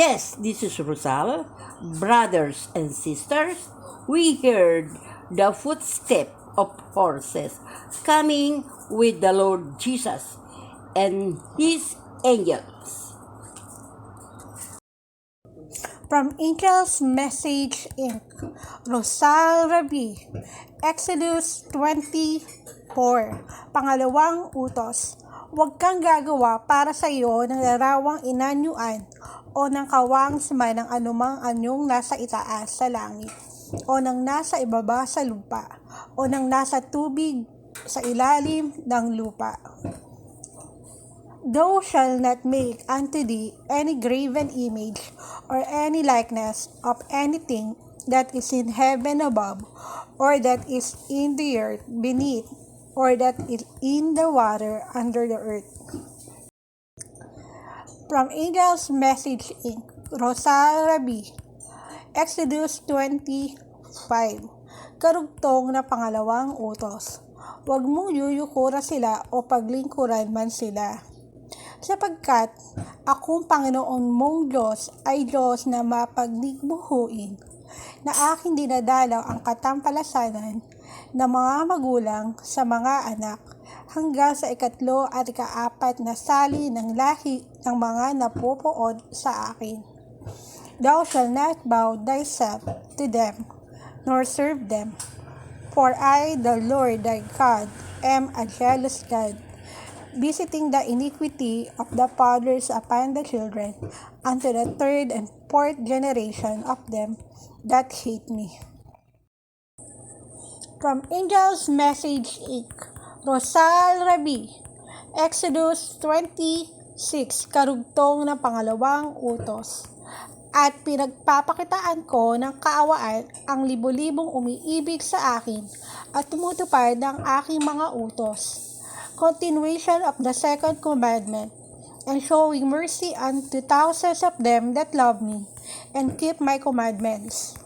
Yes, this is Rosal. Brothers and sisters, we heard the footstep of horses coming with the Lord Jesus and his angels. From Angel's Message Inc. Rosal Rabi, Exodus 24, Pangalawang Utos. Huwag kang gagawa para sa iyo ng larawang inanyuan o ng kawangsman ng anumang anyong nasa itaas sa langit o ng nasa ibaba sa lupa o ng nasa tubig sa ilalim ng lupa. Thou shalt not make unto thee any graven image or any likeness of anything that is in heaven above, or that is in the earth beneath, or that is in the water under the earth. From Angel's Message Inc. Rosal Rabi, Exodus 25, Karugtong na pangalawang utos. Huwag mong yuyukura sila o paglingkuran man sila. Sapagkat akong Panginoon mong Diyos ay Diyos na mapagdigbuhuin, na aking dinadalaw ang katampalasanan ng mga magulang sa mga anak hanggang sa ikatlo at ikaapat na sali ng lahi ng mga napupuod sa akin. Thou shalt not bow thyself to them, nor serve them. For I, the Lord thy God, am a jealous God, visiting the iniquity of the fathers upon the children, unto the third and fourth generation of them that hate me. From Angel's Message Inc. Rosal Rabi, Exodus 26, Karugtong ng pangalawang utos. At pinagpapakitaan ko ng kaawaan ang libo-libong umiibig sa akin at tumutupad ng aking mga utos. Continuation of the second commandment, and showing mercy unto thousands of them that love me and keep my commandments.